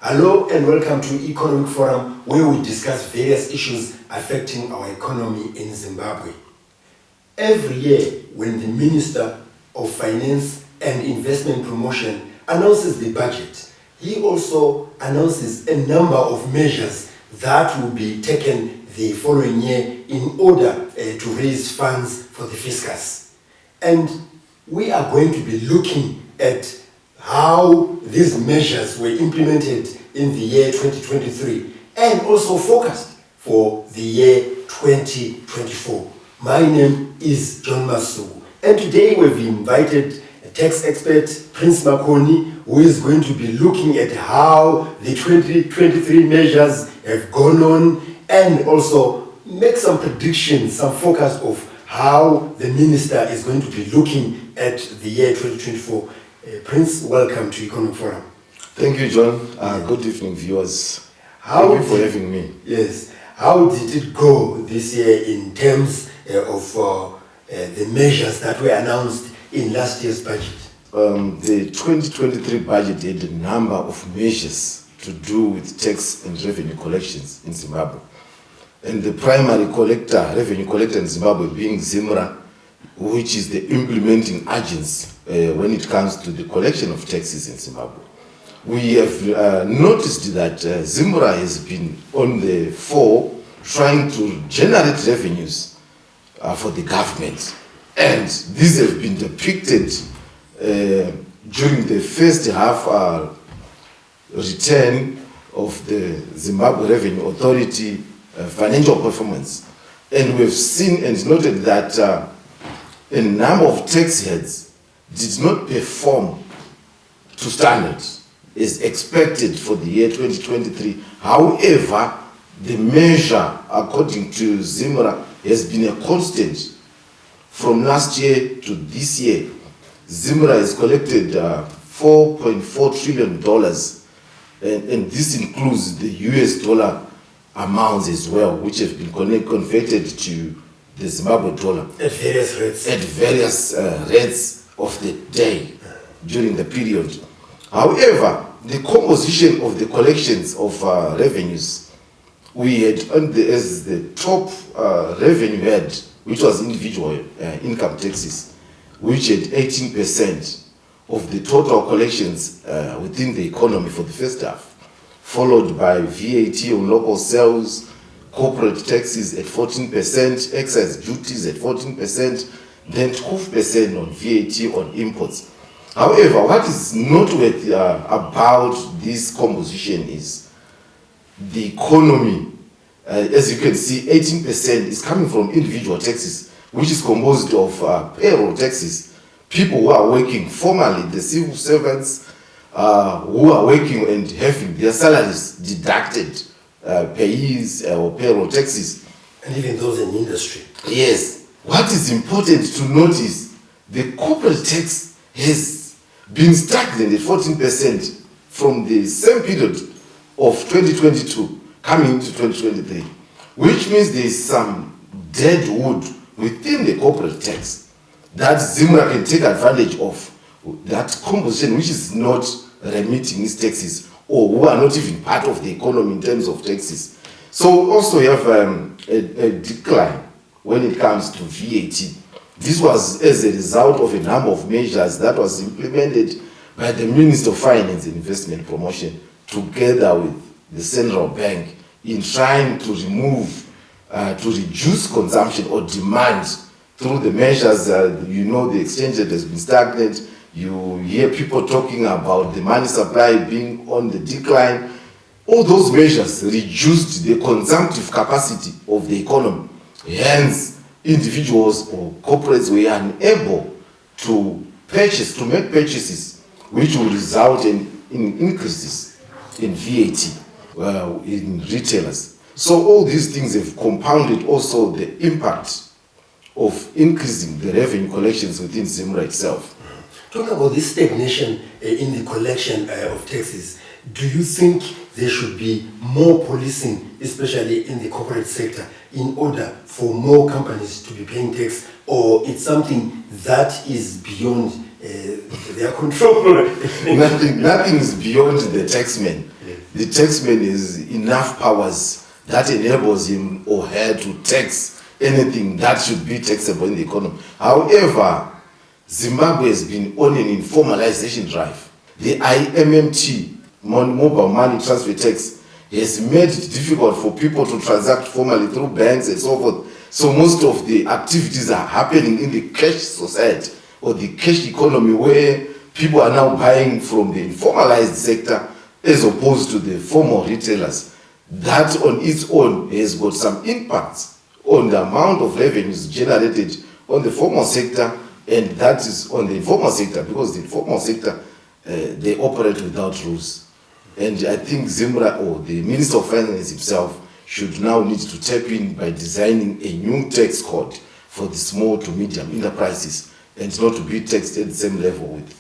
Hello and welcome to Economic Forum, where we discuss various issues affecting our economy in Zimbabwe. Every year, when the Minister of Finance and Investment Promotion announces the budget, he also announces a number of measures that will be taken the following year in order to raise funds for the fiscus. And we are going to be looking at how these measures were implemented in the year 2023 and also forecast for the year 2024. My name is John Masuku, and today we've invited a tax expert, Prince Makoni, who is going to be looking at how the 2023 measures have gone on and also make some predictions, some forecast of how the minister is going to be looking at the year 2024. Prince, welcome to Economic Forum. Thank you, John. Good evening, viewers. Thank you for having me. Yes. How did it go this year in terms of the measures that were announced in last year's budget? The 2023 budget had a number of measures to do with tax and revenue collections in Zimbabwe. And the primary revenue collector in Zimbabwe being ZIMRA, which is the implementing agency when it comes to the collection of taxes in Zimbabwe. We have noticed that ZIMRA has been on the fore trying to generate revenues for the government. And these have been depicted during the first half return of the Zimbabwe Revenue Authority financial performance. And we've seen and noted that a number of tax heads did not perform to standards as expected for the year 2023. However, the measure, according to ZIMRA, has been a constant from last year to this year. ZIMRA has collected $4.4 trillion, and this includes the US dollar amounts as well, which have been converted to the Zimbabwe dollar at various rates. At various rates of the day during the period. However, the composition of the collections of revenues, we had as the top revenue head, which was individual income taxes, which had 18% of the total collections within the economy for the first half, followed by VAT on local sales, corporate taxes at 14%, excise duties at 14%, then 12% on VAT on imports. However, what is noteworthy about this composition is the economy. As you can see, 18% is coming from individual taxes, which is composed of payroll taxes, people who are working formally, the civil servants who are working and having their salaries deducted, payees or payroll taxes. And even those in industry. Yes. What is important to notice, the corporate tax has been stagnant at 14% from the same period of 2022 coming into 2023, which means there is some dead wood within the corporate tax that ZIMRA can take advantage of, that composition which is not remitting its taxes or who are not even part of the economy in terms of taxes. So also you have a decline when it comes to VAT. This was as a result of a number of measures that was implemented by the Minister of Finance and Investment Promotion together with the central bank in trying to to reduce consumption or demand through the measures. The exchange rate has been stagnant. You hear people talking about the money supply being on the decline. All those measures reduced the consumptive capacity of the economy. Hence, individuals or corporates were unable to make purchases, which will result in increases in VAT in retailers. So all these things have compounded also the impact of increasing the revenue collections within ZIMRA itself. Talking about this stagnation in the collection of taxes, do you think there should be more policing, especially in the corporate sector, in order for more companies to be paying tax, or it's something that is beyond their control? Nothing is beyond the taxman. Yes. the taxman has enough powers that enables him or her to tax anything that should be taxable in the economy. However, Zimbabwe has been on an informalization drive. The IMMT, mobile money transfer tax, has made it difficult for people to transact formally through banks and so forth. So most of the activities are happening in the cash society or the cash economy, where people are now buying from the informalized sector as opposed to the formal retailers. That on its own has got some impacts on the amount of revenues generated on the formal sector, and that is on the informal sector, because the informal sector, they operate without rules. And I think Zimbra, or the Minister of Finance himself, should now need to tap in by designing a new tax code for the small to medium enterprises, and not to be taxed at the same level with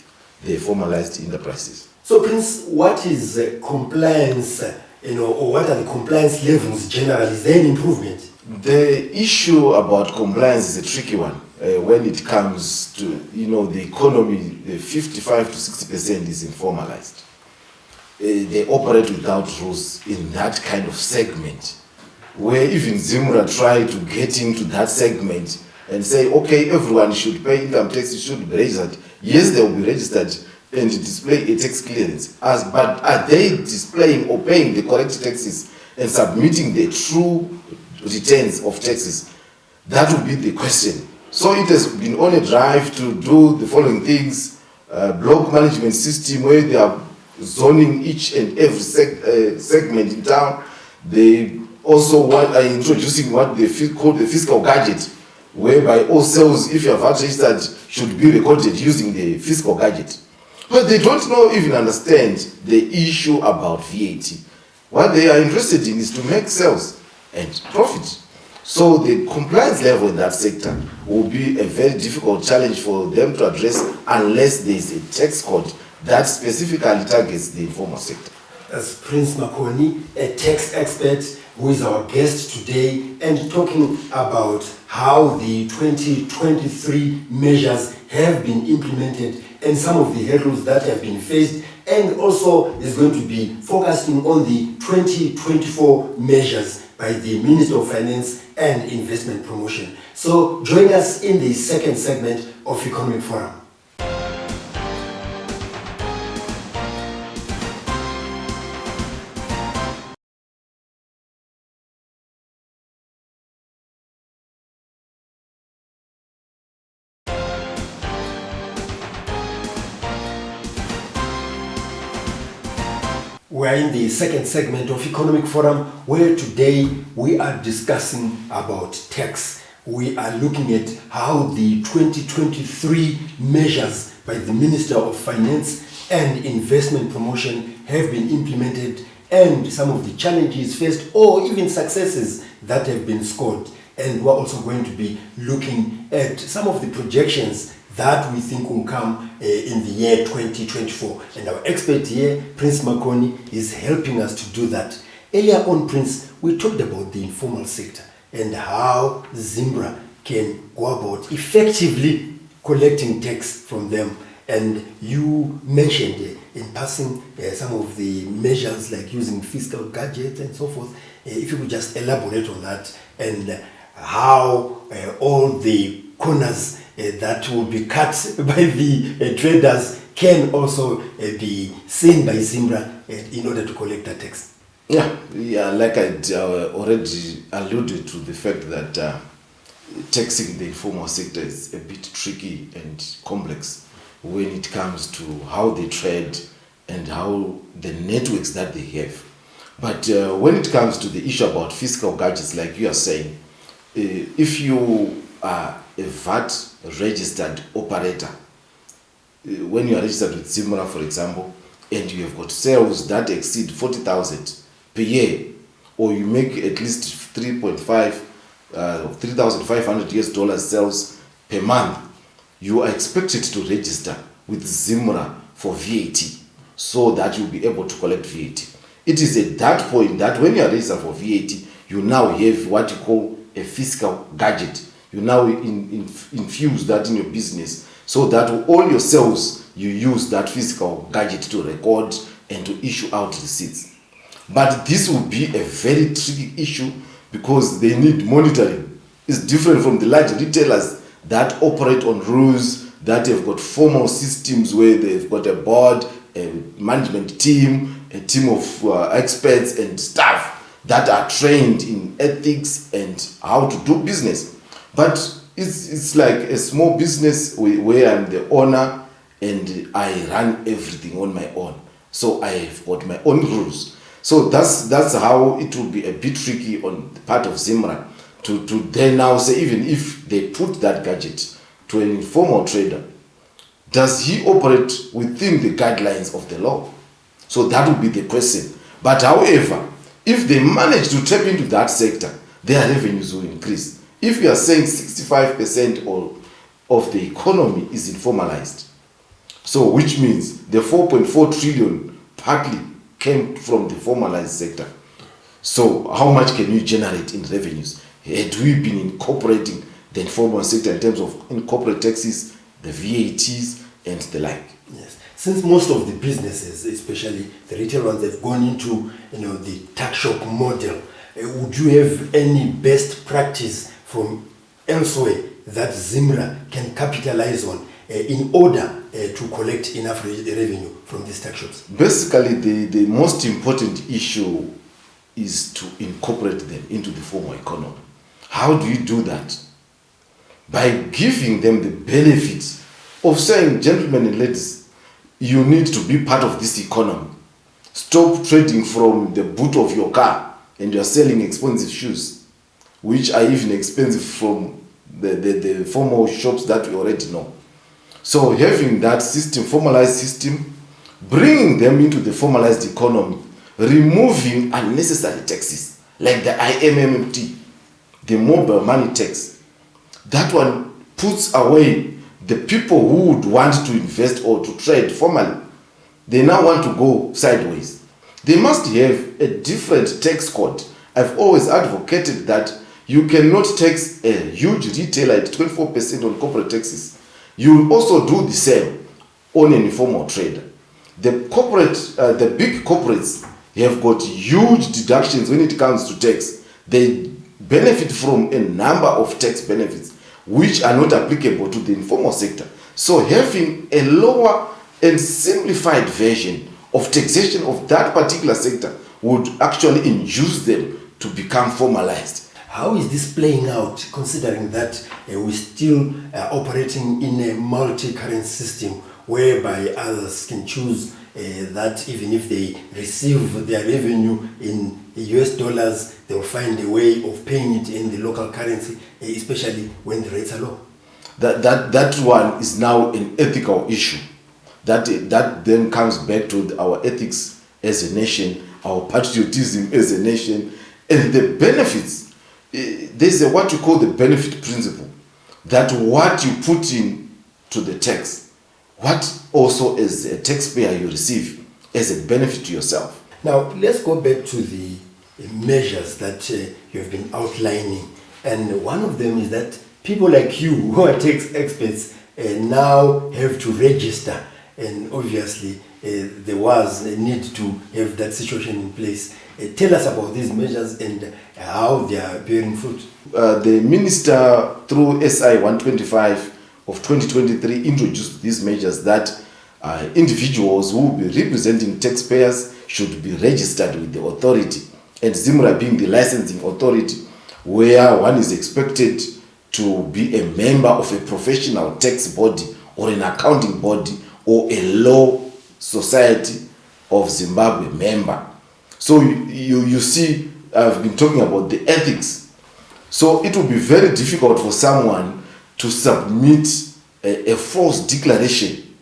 the formalized enterprises. So, Prince, what is compliance, or what are the compliance levels generally? Is there an improvement? The issue about compliance is a tricky one. When it comes to, the economy, the 55 to 60% is informalized. They operate without rules in that kind of segment, where even Zimra try to get into that segment and say, okay, everyone should pay income tax, it should be registered. Yes, they will be registered and display a tax clearance. But are they displaying or paying the correct taxes and submitting the true returns of taxes? That would be the question. So it has been on a drive to do the following things: block management system, where they are zoning each and every segment in town. They also are introducing what they call the fiscal gadget, whereby all sales, if you have VAT registered, should be recorded using the fiscal gadget. But they don't even understand the issue about VAT. What they are interested in is to make sales and profit. So the compliance level in that sector will be a very difficult challenge for them to address unless there is a tax code that specifically targets the informal sector. As Prince Makoni, a tax expert who is our guest today, and talking about how the 2023 measures have been implemented and some of the hurdles that have been faced, and also is going to be focusing on the 2024 measures by the Minister of Finance and Investment Promotion. So join us in the second segment of Economic Forum. We are in the second segment of Economic Forum, where today we are discussing about tax. We are looking at how the 2023 measures by the Minister of Finance and Investment Promotion have been implemented, and some of the challenges faced or even successes that have been scored. And we're also going to be looking at some of the projections that we think will come in the year 2024. And our expert here, Prince Makoni, is helping us to do that. Earlier on, Prince, we talked about the informal sector and how Zimbra can go about effectively collecting tax from them. And you mentioned in passing some of the measures like using fiscal gadgets and so forth. If you could just elaborate on that, and how all the corners that will be cut by the traders can also be seen by Zimbra in order to collect that tax. Yeah, like I already alluded to the fact that taxing the informal sector is a bit tricky and complex when it comes to how they trade and how the networks that they have. But when it comes to the issue about fiscal gadgets, like you are saying, if you are a VAT registered operator, when you are registered with Zimra, for example, and you have got sales that exceed 40,000 per year, or you make at least 3,500 US dollars sales per month, you are expected to register with Zimra for VAT, so that you'll be able to collect VAT. It is at that point that when you are registered for VAT, you now have what you call a fiscal gadget. You now infuse that in your business, so that all your sales, you use that fiscal gadget to record and to issue out receipts. But this will be a very tricky issue because they need monitoring. It's different from the large retailers that operate on rules, that have got formal systems where they've got a board, a management team, a team of experts and staff that are trained in ethics and how to do business. But it's like a small business where I'm the owner and I run everything on my own. So I've got my own rules. So that's how it will be a bit tricky on the part of Zimra to then now say, even if they put that gadget to an informal trader, does he operate within the guidelines of the law? So that would be the question. But however, if they manage to tap into that sector, their revenues will increase. If you are saying 65% of the economy is informalized, so which means the 4.4 trillion partly came from the formalized sector. So how much can you generate in revenues? Had we been incorporating the informal sector in terms of corporate taxes, the VATs, and the like? Yes. Since most of the businesses, especially the retail ones, have gone into the tuck shop model, would you have any best practice from elsewhere that Zimra can capitalize on in order to collect enough revenue from these tuck shops? Basically, the most important issue is to incorporate them into the formal economy. How do you do that? By giving them the benefits of saying, gentlemen and ladies, you need to be part of this economy. Stop trading from the boot of your car and you are selling expensive shoes, which are even expensive from the formal shops that we already know. So having that system, formalized system, bringing them into the formalized economy, removing unnecessary taxes like the IMMT, the mobile money tax. That one puts away the people who would want to invest or to trade formally. They now want to go sideways. They must have a different tax code. I've always advocated that you cannot tax a huge retailer at 24% on corporate taxes. You will also do the same on an informal trader. The big corporates have got huge deductions when it comes to tax. They benefit from a number of tax benefits which are not applicable to the informal sector. So having a lower and simplified version of taxation of that particular sector would actually induce them to become formalized. How is this playing out, considering that we're still operating in a multi-currency system whereby others can choose that even if they receive their revenue in US dollars, they'll find a way of paying it in the local currency, especially when the rates are low? That one is now an ethical issue. That then comes back to our ethics as a nation, our patriotism as a nation, and the benefits. There's what you call the benefit principle, that what you put in to the tax, what also as a taxpayer you receive as a benefit to yourself. Now, let's go back to the measures that you have been outlining. And one of them is that people like you, who are tax experts, now have to register. And obviously, there was a need to have that situation in place. Tell us about these measures and how they are bearing fruit. The minister, through SI 125 of 2023, introduced these measures that individuals who will be representing taxpayers should be registered with the authority, and Zimra being the licensing authority, where one is expected to be a member of a professional tax body or an accounting body or a law society of Zimbabwe member. So you see, I've been talking about the ethics. So it will be very difficult for someone to submit a false declaration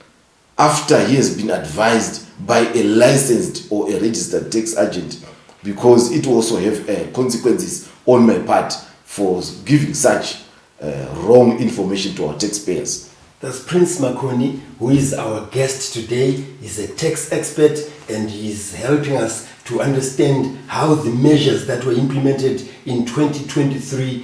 after he has been advised by a licensed or a registered tax agent, because it will also have consequences on my part for giving such wrong information to our taxpayers. That's Prince Makoni, who is our guest today. He's a tax expert and he's helping us to understand how the measures that were implemented in 2023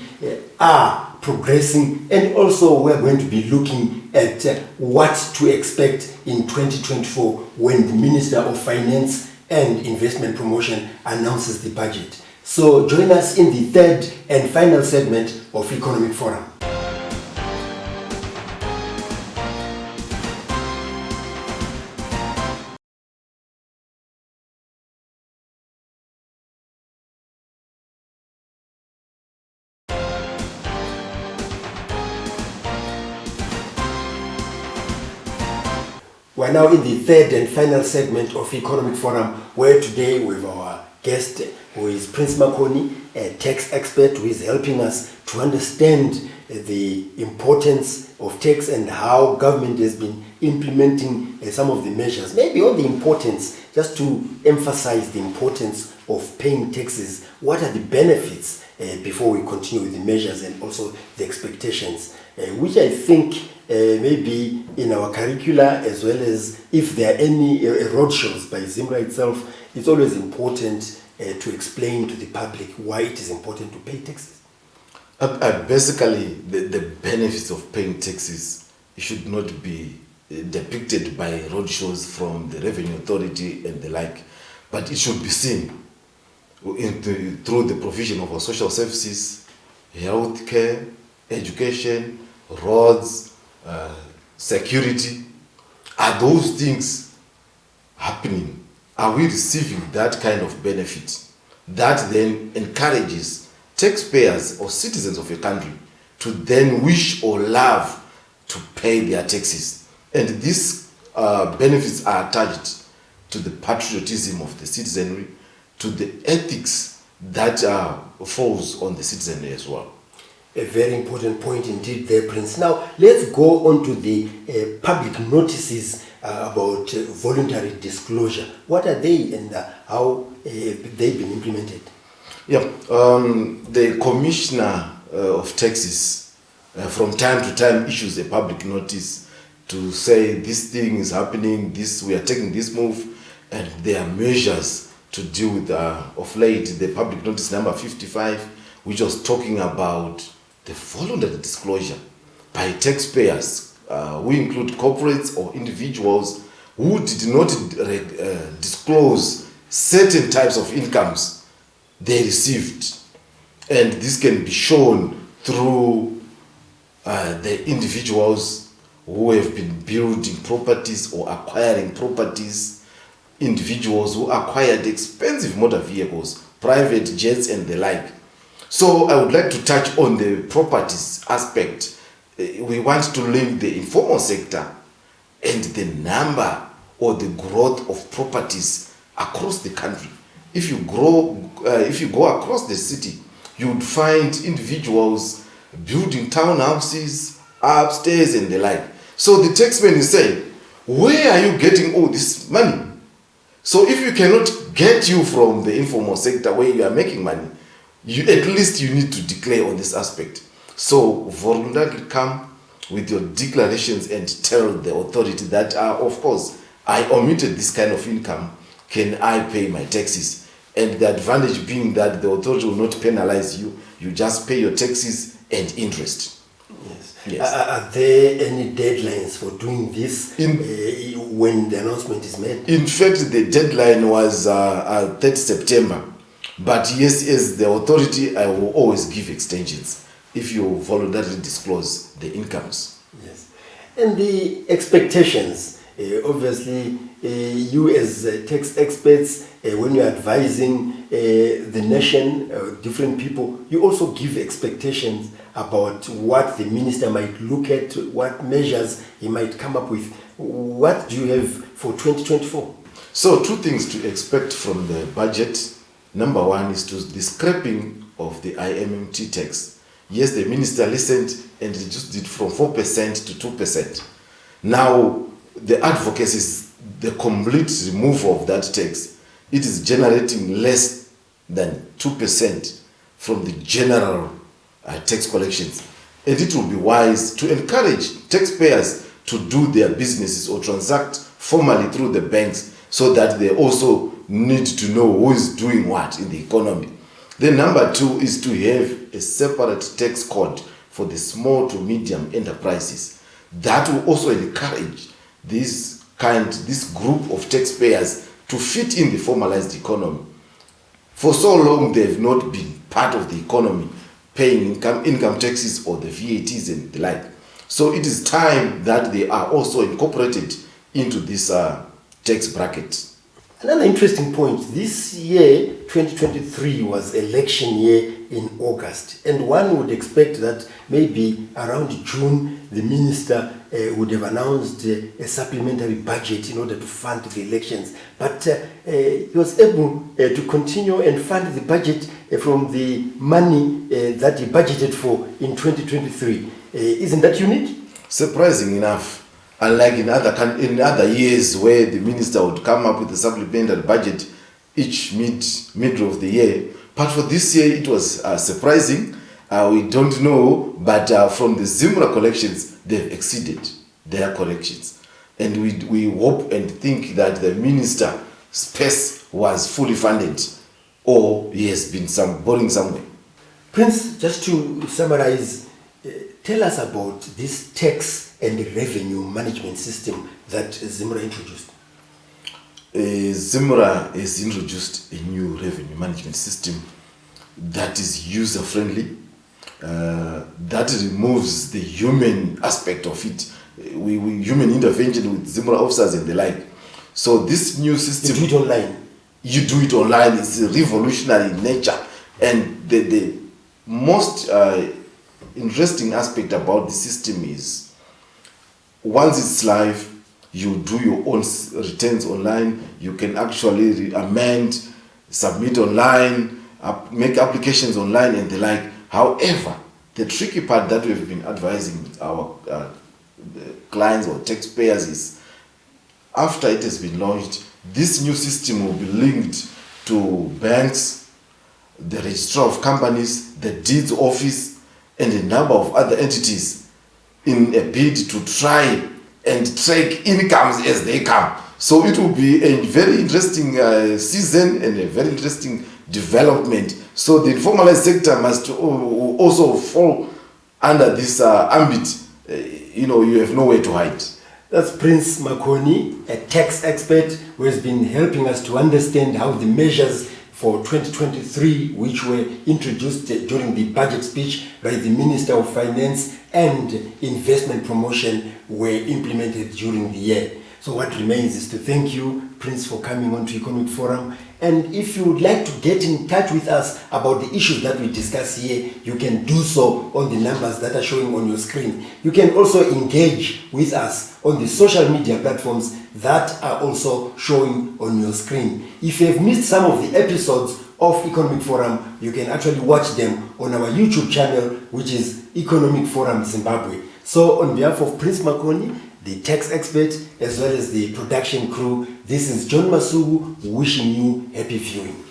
are progressing, and also we're going to be looking at what to expect in 2024 when the Minister of Finance and Investment Promotion announces the budget. So join us in the third and final segment of Economic Forum. We're now in the third and final segment of Economic Forum, where today we have our guest, who is Prince Makoni, a tax expert who is helping us to understand the importance of tax and how government has been implementing some of the measures. Maybe on the importance, just to emphasize the importance of paying taxes. What are the benefits before we continue with the measures and also the expectations, which I think maybe in our curricula, as well as if there are any roadshows by Zimra itself, it's always important to explain to the public why it is important to pay taxes. Basically, the benefits of paying taxes should not be depicted by roadshows from the Revenue Authority and the like, but it should be seen through the provision of our social services, healthcare, education, roads, security. Are those things happening? Are we receiving that kind of benefit that then encourages taxpayers or citizens of a country to then wish or love to pay their taxes? And these benefits are attached to the patriotism of the citizenry, to the ethics that falls on the citizenry as well. A very important point indeed there, Prince. Now, let's go on to the public notices about voluntary disclosure. What are they and how they've been implemented? Yeah, the Commissioner of Taxes from time to time issues a public notice to say this thing is happening, we are taking this move, and there are measures to deal with. Of late, the public notice number 55, which was talking about the voluntary disclosure by taxpayers, we include corporates or individuals who did not disclose certain types of incomes they received. And this can be shown through the individuals who have been building properties or acquiring properties, individuals who acquired expensive motor vehicles, private jets and the like. So I would like to touch on the properties aspect. We want to link the informal sector and the number or the growth of properties across the country. If you go across the city, you would find individuals building townhouses, upstairs and the like. So the taxman is saying, where are you getting all this money? So if you cannot get you from the informal sector where you are making money, at least you need to declare on this aspect. So voluntarily come with your declarations and tell the authority that, of course, I omitted this kind of income. Can I pay my taxes? And the advantage being that the authority will not penalize you. You just pay your taxes and interest. Yes. Are there any deadlines for doing this when the announcement is made? In fact, the deadline was 3rd September. But yes, as the authority, I will always give extensions if you voluntarily disclose the incomes. Yes. And the expectations, obviously, you as tax experts, when you're advising the nation, different people, you also give expectations about what the minister might look at, what measures he might come up with. What do you have for 2024? So 2 things to expect from the budget. Number 1 is the scrapping of the IMMT tax. Yes, the minister listened and reduced it from 4% to 2%. Now, the advocacy is the complete removal of that tax. It is generating less than 2% from the general tax collections. And it will be wise to encourage taxpayers to do their businesses or transact formally through the banks so that they also need to know who is doing what in the economy. Then number 2 is to have a separate tax code for the small to medium enterprises. That will also encourage this group of taxpayers to fit in the formalized economy. For so long, they've not been part of the economy, paying income taxes or the VATs and the like. So it is time that they are also incorporated into this tax bracket. Another interesting point, this year, 2023, was election year in August. And one would expect that maybe around June, the minister would have announced a supplementary budget in order to fund the elections. But he was able to continue and fund the budget from the money that he budgeted for in 2023. Isn't that unique? Surprising enough. Unlike in other years where the minister would come up with a supplementary budget each middle of the year, but for this year it was surprising. We don't know, but from the Zimra collections, they've exceeded their collections, and we hope and think that the minister's space was fully funded, or he has been borrowing somewhere. Prince, just to summarize, tell us about this tax and revenue management system that Zimra introduced. Zimra has introduced a new revenue management system that is user-friendly, that removes the human aspect of it, human intervention with Zimra officers and the like. So this new system... You do it online? You do it online. It's revolutionary in nature. And the most interesting aspect about the system is, once it's live, you do your own returns online. You can actually amend, submit online, make applications online and the like. However, the tricky part that we've been advising our clients or taxpayers is, after it has been launched, this new system will be linked to banks, the registrar of companies, the deeds office, and a number of other entities, in a bid to try and track incomes as they come. So it will be a very interesting season and a very interesting development. So the informalized sector must also fall under this ambit. You have nowhere to hide. That's Prince Makoni, a tax expert who has been helping us to understand how the measures for 2023, which were introduced during the budget speech by the Minister of Finance and Investment Promotion, were implemented during the year. So what remains is to thank you, Prince, for coming on to Economic Forum. And if you would like to get in touch with us about the issues that we discuss here, you can do so on the numbers that are showing on your screen. You can also engage with us on the social media platforms that are also showing on your screen. If you have missed some of the episodes of Economic Forum, you can actually watch them on our YouTube channel, which is Economic Forum Zimbabwe. So on behalf of Prince Makoni, the tax expert, as well as the production crew, this is John Masugu wishing you happy viewing.